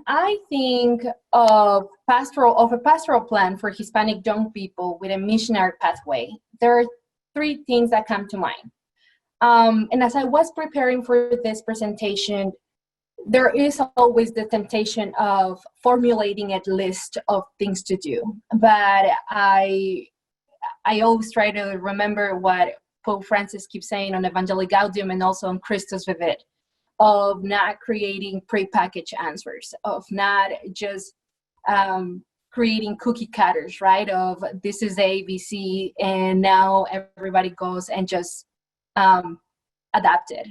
I think of a pastoral plan for Hispanic young people with a missionary pathway. There are three things that come to mind. And as I was preparing for this presentation, there is always the temptation of formulating a list of things to do. But I always try to remember what Pope Francis keeps saying on Evangelii Gaudium and also on Christus Vivit, of not creating prepackaged answers, of not just creating cookie cutters, right? Of this is A, B, C, and now everybody goes and just adapt it.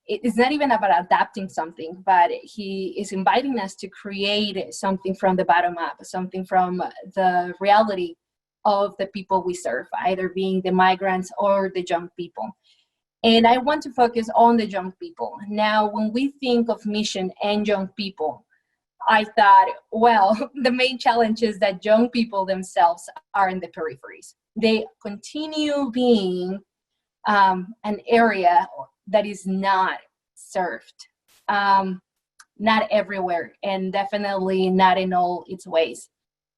It's not even about adapting something, but he is inviting us to create something from the bottom up, something from the reality of the people we serve, either being the migrants or the young people. And I want to focus on the young people. Now, when we think of mission and young people, I thought, well, the main challenge is that young people themselves are in the peripheries. They continue being an area that is not served, not everywhere, and definitely not in all its ways.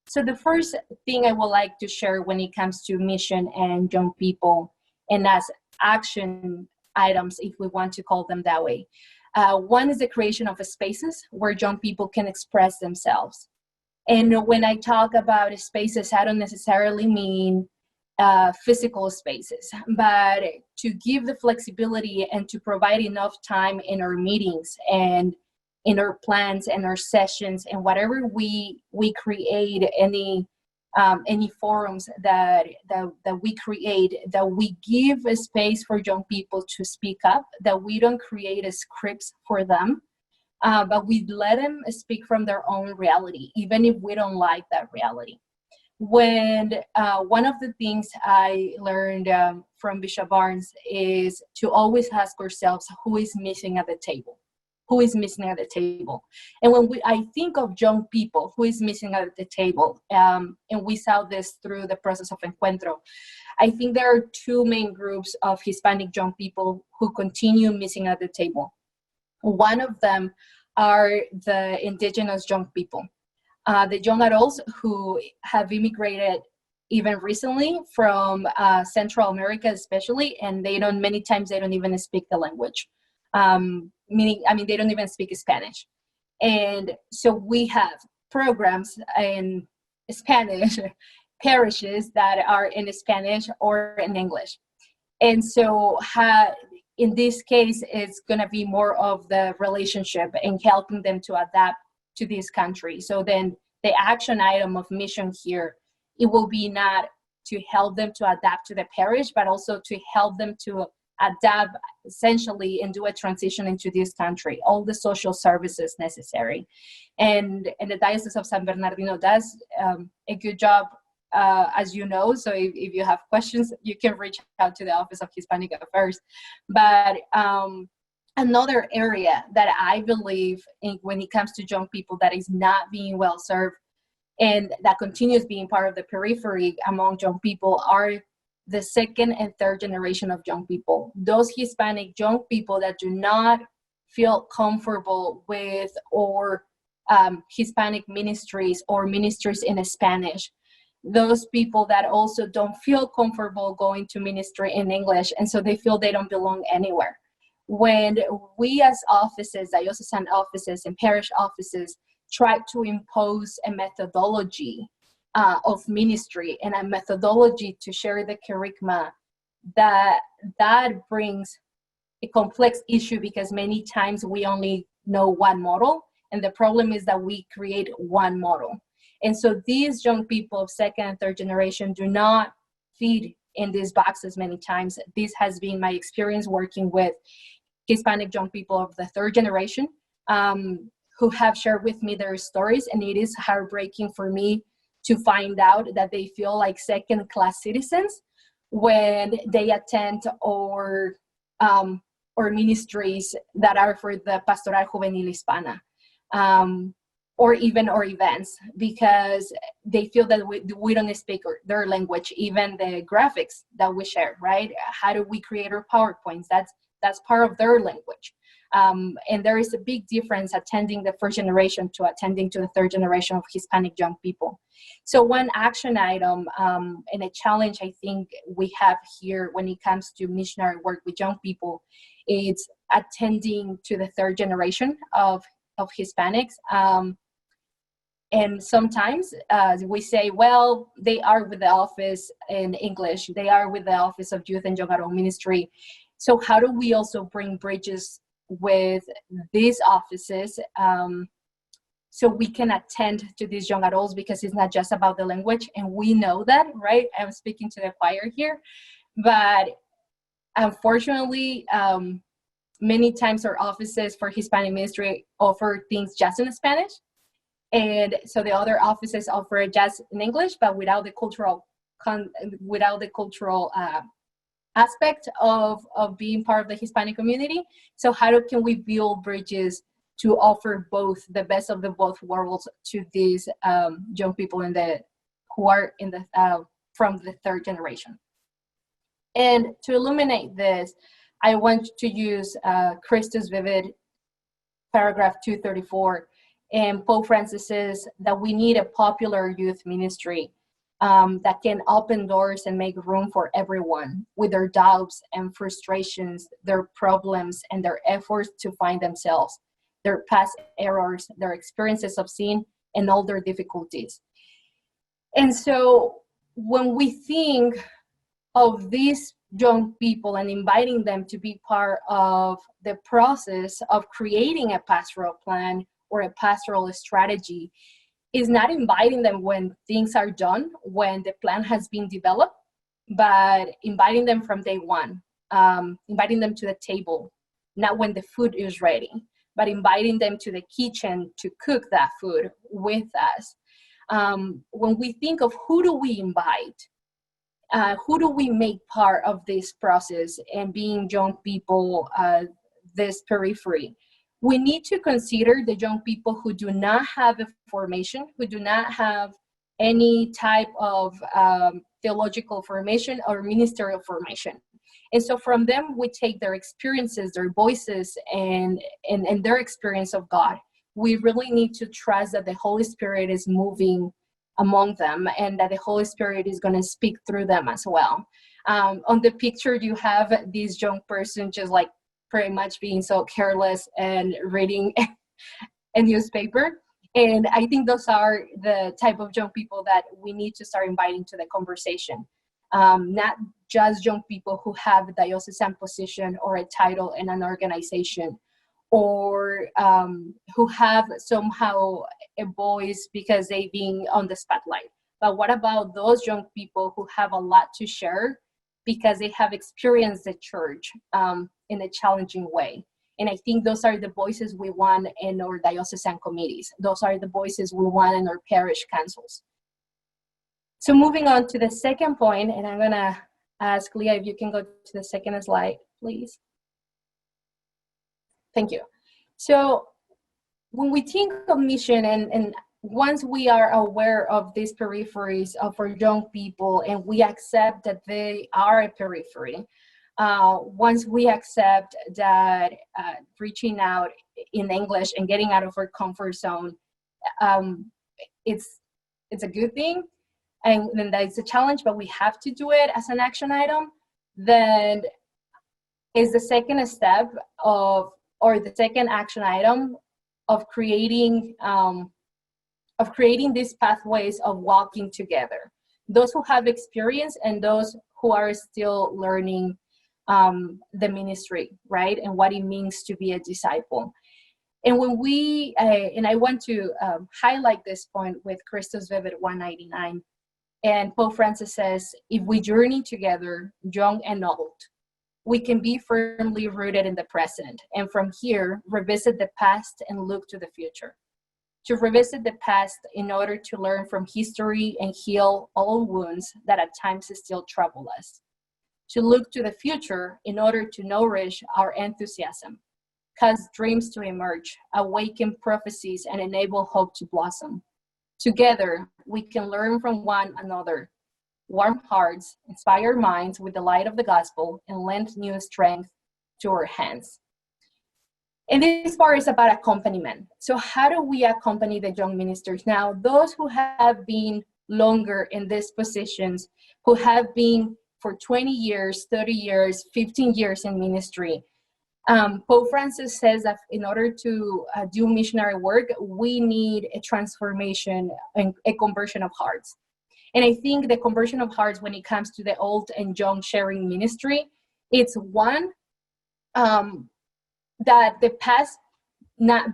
So the first thing I would like to share when it comes to mission and young people, and as action items, if we want to call them that way. One is the creation of spaces where young people can express themselves. And when I talk about spaces, I don't necessarily mean physical spaces, but to give the flexibility and to provide enough time in our meetings and in our plans and our sessions and whatever we create, any forums that we create, that we give a space for young people to speak up, that we don't create a scripts for them, but we let them speak from their own reality, even if we don't like that reality. When one of the things I learned from Bishop Barnes is to always ask ourselves, who is missing at the table? Who is missing at the table? And when I think of young people, who is missing at the table, and we saw this through the process of Encuentro, I think there are two main groups of Hispanic young people who continue missing at the table. One of them are the indigenous young people. The young adults who have immigrated even recently from Central America especially, and many times they don't even speak the language. Meaning, they don't even speak Spanish. And so we have programs in Spanish, parishes that are in Spanish or in English. And so in this case, it's going to be more of the relationship and helping them to adapt to this country. So then the action item of mission here, it will be not to help them to adapt to the parish, but also to help them to adapt essentially and do a transition into this country, all the social services necessary. And the Diocese of San Bernardino does a good job, as you know. So if you have questions, you can reach out to the Office of Hispanic Affairs. But another area that I believe when it comes to young people that is not being well served and that continues being part of the periphery among young people are the second and third generation of young people. Those Hispanic young people that do not feel comfortable with or Hispanic ministries or ministries in Spanish. Those people that also don't feel comfortable going to ministry in English, and so they feel they don't belong anywhere. When we as offices, diocesan offices and parish offices, try to impose a methodology of ministry and a methodology to share the kerygma, that brings a complex issue, because many times we only know one model, and the problem is that we create one model. And so these young people of second and third generation do not fit in these boxes many times. This has been my experience working with Hispanic young people of the third generation who have shared with me their stories, and it is heartbreaking for me to find out that they feel like second-class citizens when they attend or ministries that are for the Pastoral Juvenil Hispana, or events, because they feel that we don't speak their language, even the graphics that we share, right? How do we create our PowerPoints? That's part of their language. And there is a big difference attending the first generation to attending to the third generation of Hispanic young people. So one action item and a challenge I think we have here when it comes to missionary work with young people is attending to the third generation of Hispanics. And sometimes we say, well, they are with the office in English, they are with the Office of Youth and Young Adult Ministry. So how do we also bring bridges with these offices so we can attend to these young adults, because it's not just about the language, and we know that, right? I'm speaking to the choir here, but unfortunately, many times our offices for Hispanic ministry offer things just in Spanish, and so the other offices offer it just in English, but without the cultural aspect of being part of the Hispanic community. So how can we build bridges to offer both, the best of the both worlds, to these young people who are from the third generation? And to illuminate this, I want to use Christus Vivid, paragraph 234, and Pope Francis says that we need a popular youth ministry that can open doors and make room for everyone with their doubts and frustrations, their problems, and their efforts to find themselves, their past errors, their experiences of sin, and all their difficulties. And so when we think of these young people and inviting them to be part of the process of creating a pastoral plan or a pastoral strategy, is not inviting them when things are done, when the plan has been developed, but inviting them from day one, inviting them to the table, not when the food is ready, but inviting them to the kitchen to cook that food with us. When we think of who do we invite, who do we make part of this process and being young people, this periphery, we need to consider the young people who do not have a formation, who do not have any type of theological formation or ministerial formation. And so from them, we take their experiences, their voices, and their experience of God. We really need to trust that the Holy Spirit is moving among them and that the Holy Spirit is going to speak through them as well. On the picture, you have this young person just like pretty much being so careless and reading a newspaper. And I think those are the type of young people that we need to start inviting to the conversation. Not just young people who have a diocesan position or a title in an organization, or who have somehow a voice because they've been on the spotlight. But what about those young people who have a lot to share because they have experienced the church in a challenging way? And I think those are the voices we want in our diocesan committees. Those are the voices we want in our parish councils. So moving on to the second point, and I'm gonna ask Leah if you can go to the second slide, please. Thank you. So when we think of mission, and once we are aware of these peripheries for young people and we accept that they are a periphery, once we accept that reaching out in English and getting out of our comfort zone, it's a good thing, and then that is a challenge, but we have to do it as an action item, then is the second step of, or the second action item of creating these pathways of walking together. Those who have experience and those who are still learning the ministry, right? And what it means to be a disciple. And when we, and I want to highlight this point with Christus Vivid 199, and Pope Francis says, if we journey together, young and old, we can be firmly rooted in the present, and from here, revisit the past and look to the future. To revisit the past in order to learn from history and heal all wounds that at times still trouble us. To look to the future in order to nourish our enthusiasm, cause dreams to emerge, awaken prophecies, and enable hope to blossom. Together, we can learn from one another, warm hearts, inspire minds with the light of the gospel, and lend new strength to our hands. And this part is about accompaniment. So how do we accompany the young ministers? Now, those who have been longer in these positions, who have been for 20 years, 30 years, 15 years in ministry, Pope Francis says that in order to do missionary work, we need a transformation and a conversion of hearts. And I think the conversion of hearts when it comes to the old and young sharing ministry, it's one, that the past cannot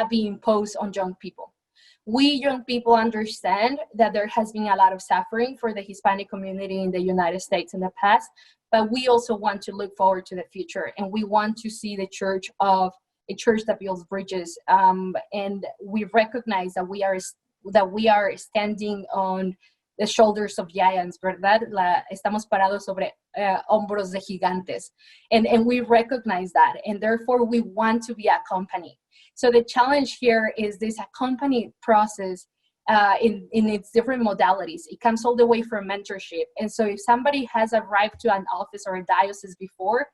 be imposed on young people. We young people understand that there has been a lot of suffering for the Hispanic community in the United States in the past, but we also want to look forward to the future, and we want to see the church of a church that builds bridges, and we recognize that we are standing on the shoulders of giants, ¿verdad? Estamos parados sobre hombros de gigantes. And we recognize that, and therefore we want to be accompanied. So the challenge here is this accompanied process in its different modalities. It comes all the way from mentorship. And so if somebody has arrived to an office or a diocese before,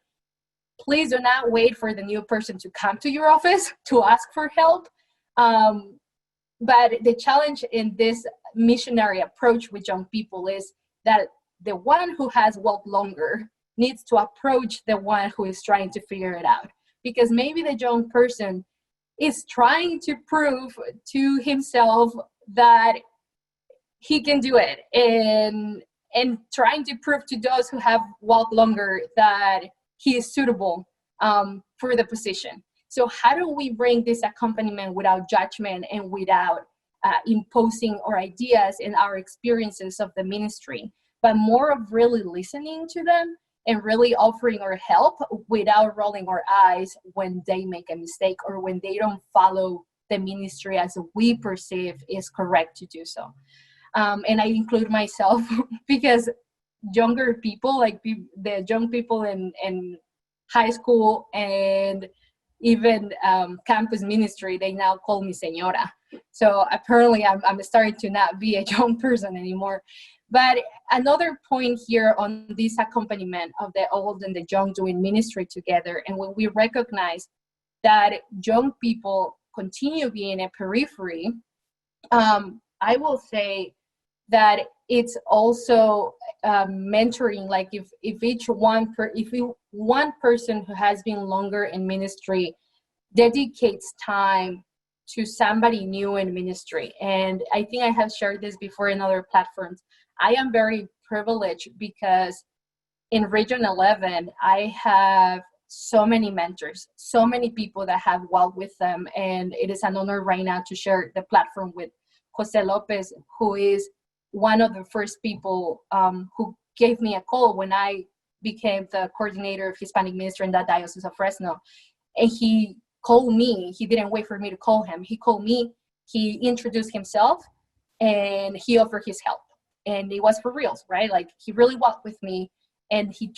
please do not wait for the new person to come to your office to ask for help. But the challenge in this missionary approach with young people is that the one who has walked longer needs to approach the one who is trying to figure it out. Because maybe the young person is trying to prove to himself that he can do it, and trying to prove to those who have walked longer that he is suitable for the position. So how do we bring this accompaniment without judgment and without imposing our ideas and our experiences of the ministry, but more of really listening to them and really offering our help without rolling our eyes when they make a mistake or when they don't follow the ministry as we perceive is correct to do so. And I include myself because younger people, like the young people in high school and even campus ministry, they now call me señora. So apparently I'm starting to not be a young person anymore. But another point here on this accompaniment of the old and the young doing ministry together, and when we recognize that young people continue being a periphery, I will say that it's also mentoring. Like if one person who has been longer in ministry dedicates time to somebody new in ministry, and I think I have shared this before in other platforms, I am very privileged because in Region 11, I have so many mentors, so many people that have walked with them, and it is an honor right now to share the platform with Jose Lopez, who is one of the first people who gave me a call when I became the coordinator of Hispanic ministry in that Diocese of Fresno. And he called me. He didn't wait for me to call him. He called me, he introduced himself, and he offered his help. And it was for reals, right? Like he really walked with me, and he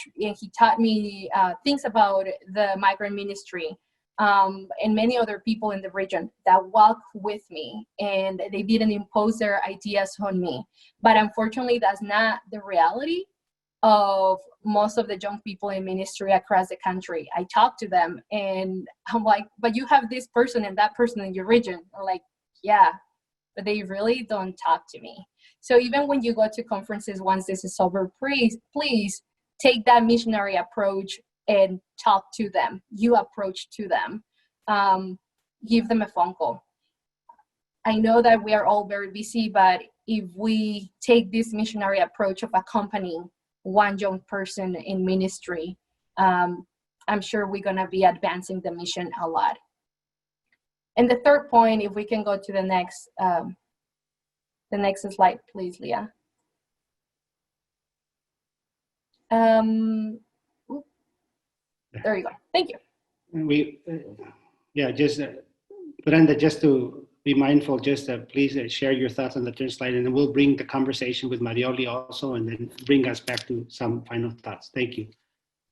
taught me things about the migrant ministry, and many other people in the region that walked with me, and they didn't impose their ideas on me. But unfortunately, that's not the reality of most of the young people in ministry across the country. I talk to them and I'm like, but you have this person and that person in your region. They're like, yeah, but they really don't talk to me. So even when you go to conferences, once this is over, please take that missionary approach and talk to them. You approach to them. Give them a phone call. I know that we are all very busy, but if we take this missionary approach of accompanying one young person in ministry, I'm sure we're going to be advancing the mission a lot. And the third point, if we can go to the next slide, please, Leah. There you go. Thank you. Just Brenda, just to be mindful, just please share your thoughts on the third slide, and then we'll bring the conversation with Marioli also, and then bring us back to some final thoughts. Thank you.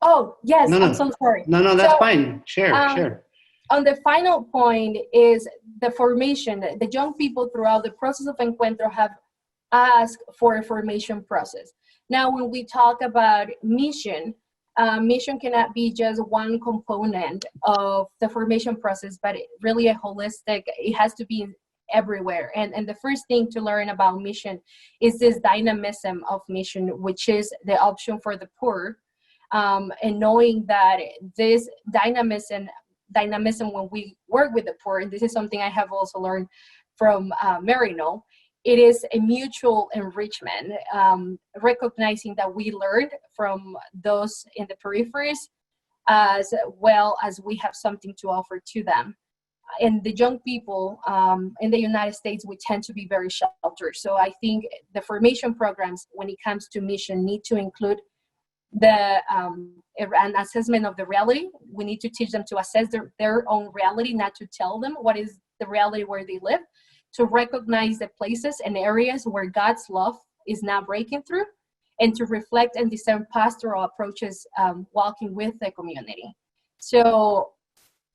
Oh, yes, I'm so sorry. No, that's fine. Share. On the final point is the formation. The young people throughout the process of Encuentro have asked for a formation process. Now, when we talk about mission, mission cannot be just one component of the formation process, but really a holistic, it has to be everywhere. And the first thing to learn about mission is this dynamism of mission, which is the option for the poor. And knowing that this dynamism when we work with the poor, and this is something I have also learned from Maryknoll, it is a mutual enrichment, recognizing that we learned from those in the peripheries as well as we have something to offer to them. And the young people in the United States, we tend to be very sheltered. So I think the formation programs, when it comes to mission, need to include an assessment of the reality. We need to teach them to assess their own reality, not to tell them what is the reality where they live, to recognize the places and areas where God's love is not breaking through, and to reflect and discern pastoral approaches walking with the community. So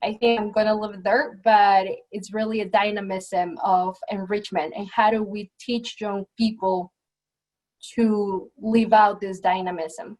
I think I'm going to leave it there, but it's really a dynamism of enrichment. And how do we teach young people to live out this dynamism?